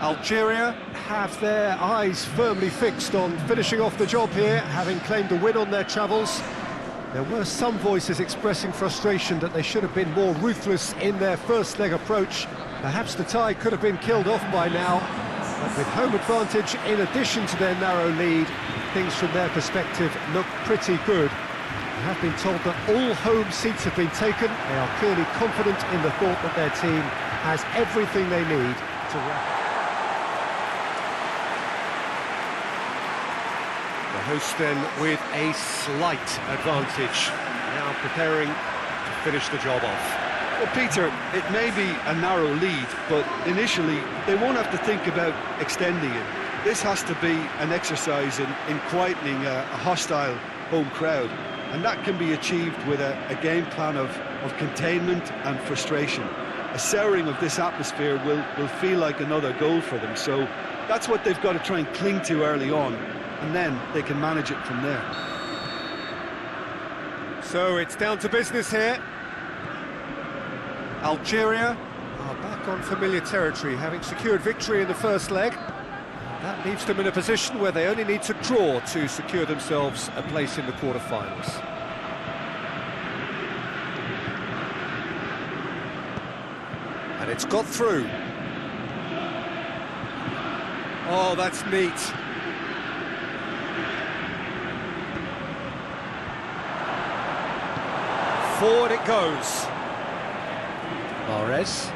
Algeria have their eyes firmly fixed on finishing off the job here, having claimed a win on their travels. There were some voices expressing frustration that they should have been more ruthless in their first leg approach. Perhaps the tie could have been killed off by now, but with home advantage in addition to their narrow lead, things from their perspective look pretty good. I have been told that all home seats have been taken. They are clearly confident in the thought that their team has everything they need to wrap. The hosts then with a slight advantage, now preparing to finish the job off. Well, Peter, it may be a narrow lead, but initially they won't have to think about extending it. This has to be an exercise in quietening a hostile home crowd, and that can be achieved with a game plan of containment and frustration. A souring of this atmosphere will feel like another goal for them, so that's what they've got to try and cling to early on, and then they can manage it from there. So it's down to business here. Algeria are back on familiar territory, having secured victory in the first leg. That leaves them in a position where they only need to draw to secure themselves a place in the quarter-finals. And it's got through. Oh, that's neat. Forward it goes. Mahrez.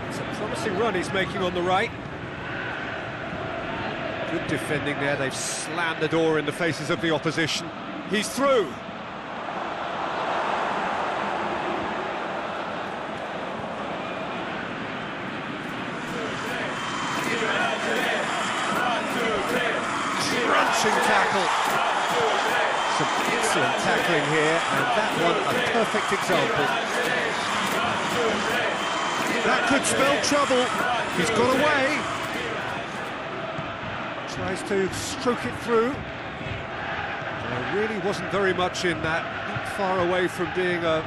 It's a promising run he's making on the right. Good defending there, they've slammed the door in the faces of the opposition. He's through. Crunching tackle. Some excellent tackling here, and that one a perfect example. That could spell trouble. He's got away. Tries to stroke it through. There really wasn't very much in that, not far away from being a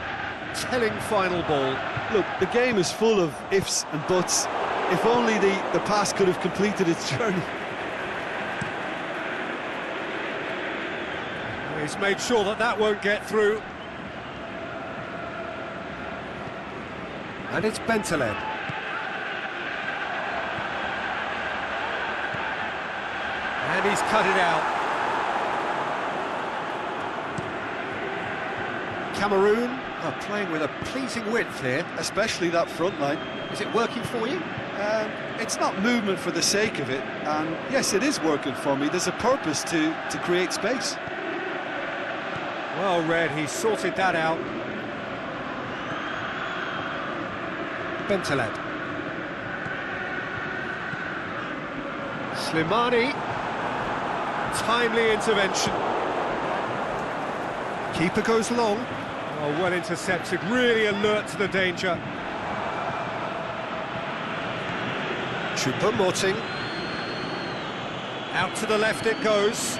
telling final ball. Look, the game is full of ifs and buts. If only the pass could have completed its journey. He's made sure that that won't get through. And it's Bentaleb. And he's cut it out. Cameroon are playing with a pleasing width here. Especially that front line. Is it working for you? It's not movement for the sake of it, and yes, it is working for me. There's a purpose to create space. Well read, he sorted that out. Bentaleb. Slimani. Timely intervention. Keeper goes long. Oh, well intercepted, really alert to the danger. Choupo-Moting. Out to the left it goes.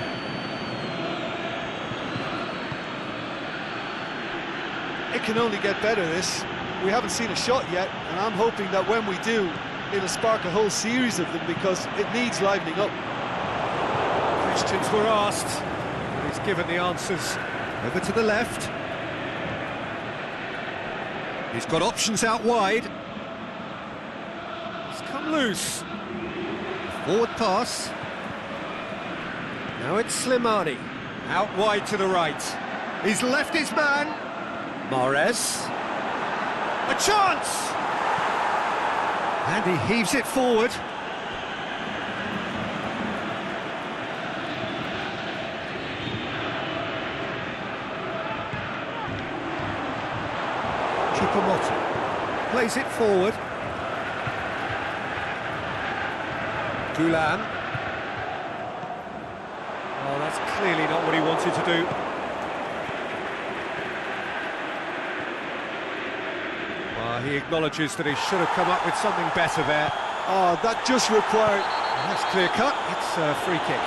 It can only get better, this. We haven't seen a shot yet, and I'm hoping that when we do, it'll spark a whole series of them, because it needs livening up. Questions were asked. He's given the answers. Over to the left. He's got options out wide. He's come loose. Forward pass. Now it's Slimani. Out wide to the right. He's left his man. Mahrez. A chance! And he heaves it forward. Choupo-Moting plays it forward. Gulan. Oh, that's clearly not what he wanted to do. He acknowledges that he should have come up with something better there. Oh, that just required... That's clear cut, it's a free kick.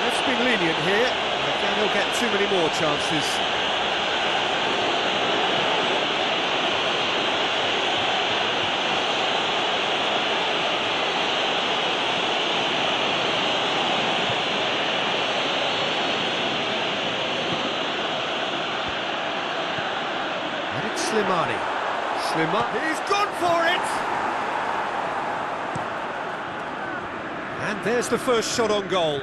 Let's be lenient here. Again, he'll get too many more chances. Slimani. He's gone for it! And there's the first shot on goal.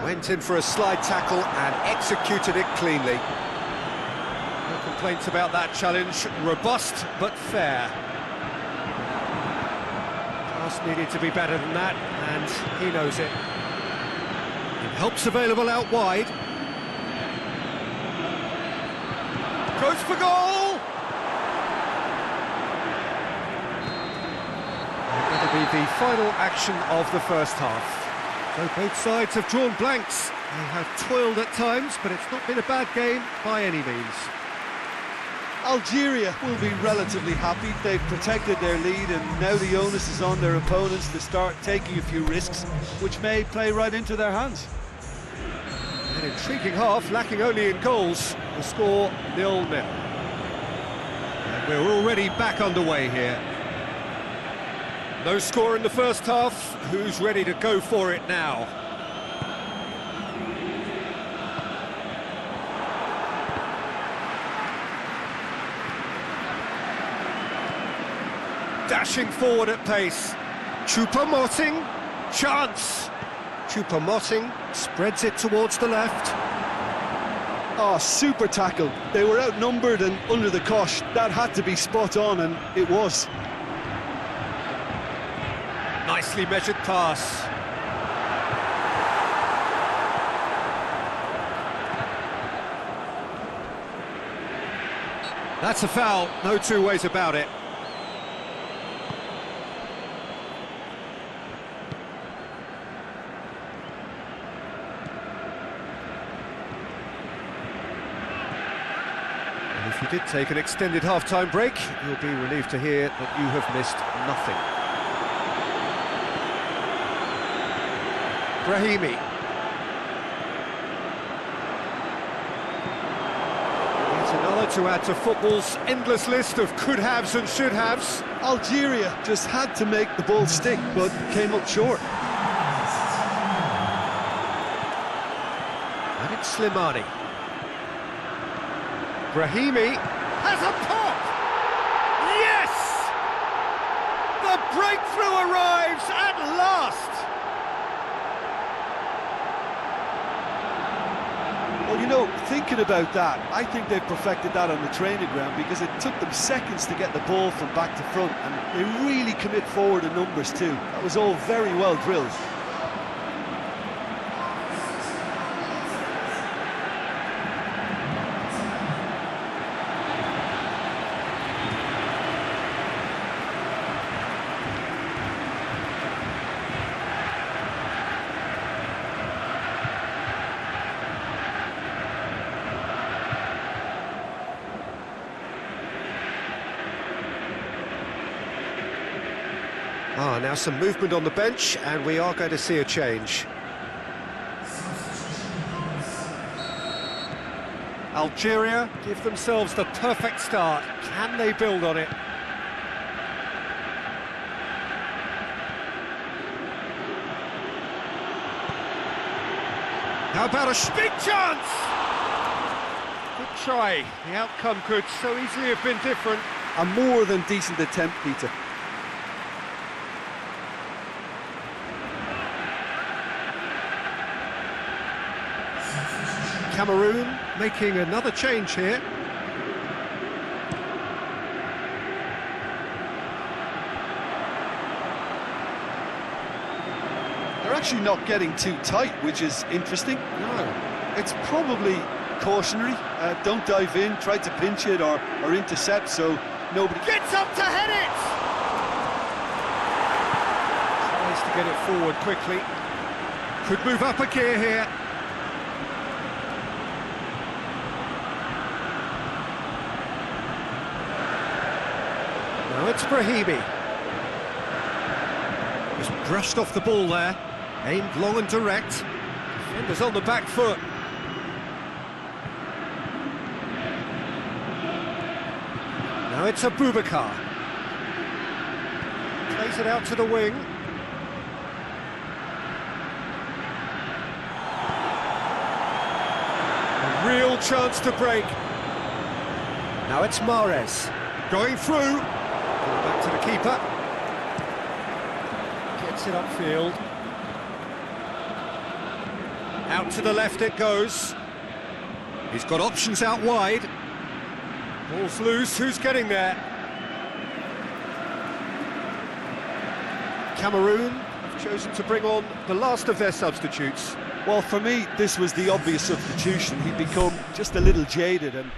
Went in for a slide tackle and executed it cleanly. No complaints about that challenge. Robust but fair. Pass needed to be better than that, and he knows it. Help's available out wide. Goes for goal! And that'll be the final action of the first half. So both sides have drawn blanks. They have toiled at times, but it's not been a bad game by any means. Algeria will be relatively happy. They've protected their lead, and now the onus is on their opponents to start taking a few risks, which may play right into their hands. An intriguing half, lacking only in goals. The score 0-0. And we're already back underway here. No score in the first half. Who's ready to go for it now? Dashing forward at pace. Choupo-Moting, chance. Choupo-Moting spreads it towards the left. Oh, super tackle. They were outnumbered and under the cosh. That had to be spot on, and it was. Nicely measured pass. That's a foul, no two ways about it. If you did take an extended half-time break, you'll be relieved to hear that you have missed nothing. Brahimi. It's another to add to football's endless list of could-haves and should-haves. Algeria just had to make the ball stick, but came up short. And it's Slimani. Brahimi has a pop! Yes! The breakthrough arrives at last! Well, you know, thinking about that, I think they've perfected that on the training ground, because it took them seconds to get the ball from back to front, and they really commit forward in numbers too. That was all very well drilled. Now some movement on the bench, and we are going to see a change. Algeria give themselves the perfect start. Can they build on it? How about a big chance? Good try. The outcome could so easily have been different. A more than decent attempt, Peter. Cameroon making another change here. They're actually not getting too tight, which is interesting. No. It's probably cautionary. Don't dive in, try to pinch it or intercept, so nobody gets up to head it! Tries to get it forward quickly. Could move up a gear here. Now it's Brahimi. Just brushed off the ball there. Aimed long and direct. Defender's on the back foot. Now it's Abubakar. Plays it out to the wing. A real chance to break. Now it's Mahrez. Going through. Ball back to the keeper. Gets it upfield. Out to the left it goes. He's got options out wide. Ball's loose, who's getting there? Cameroon have chosen to bring on the last of their substitutes. Well, for me, this was the obvious substitution. He'd become just a little jaded and...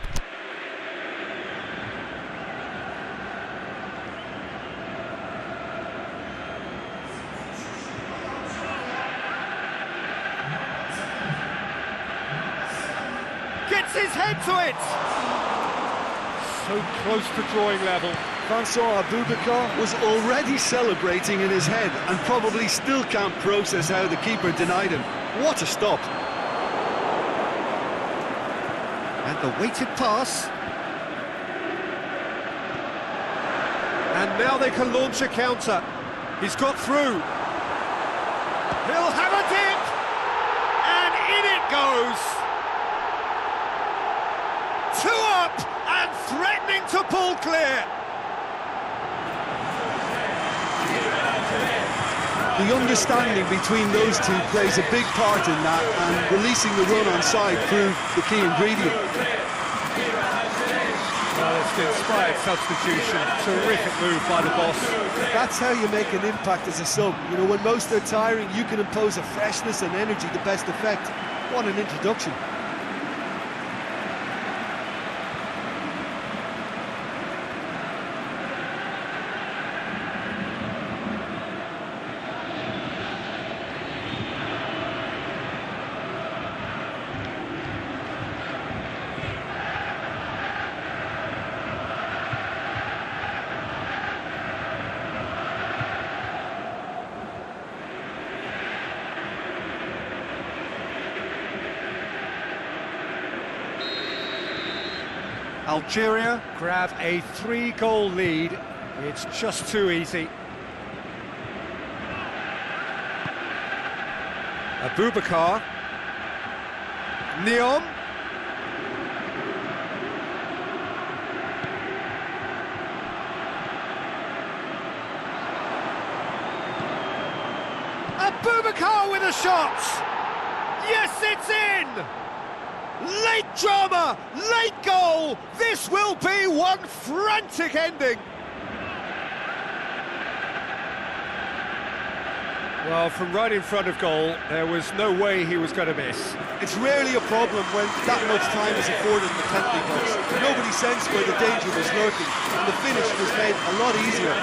Gets his head to it! So close to drawing level. Vincent Aboubakar was already celebrating in his head and probably still can't process how the keeper denied him. What a stop! And the weighted pass. And now they can launch a counter. He's got through. He'll have a dip! And in it goes! 2 up and threatening to pull clear. The understanding between those two plays a big part in that, and releasing the run on side proved the key ingredient. Well, it's an inspired substitution. Terrific move by the boss. That's how you make an impact as a sub. You know, when most are tiring, you can impose a freshness and energy to best effect. What an introduction. Algeria grab a 3-goal lead. It's just too easy. Aboubakar. Neom. Aboubakar with a shot! Yes, it's in! Late drama, late goal! This will be one frantic ending! Well, from right in front of goal, there was no way he was going to miss. It's rarely a problem when that much time is afforded in the penalty box. Nobody sensed where the danger was lurking, and the finish was made a lot easier.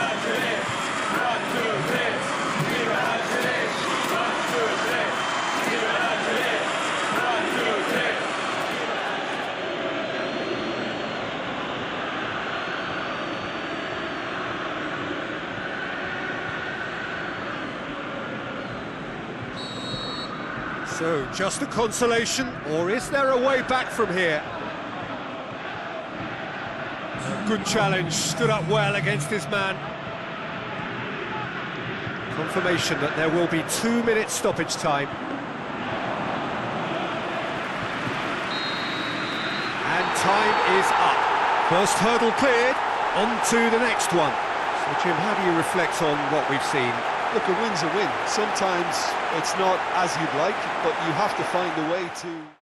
So, just a consolation, or is there a way back from here? A good challenge, stood up well against his man. Confirmation that there will be 2 minutes stoppage time. And time is up. First hurdle cleared, on to the next one. So, Jim, how do you reflect on what we've seen? Look, a win's a win. Sometimes it's not as you'd like, but you have to find a way to...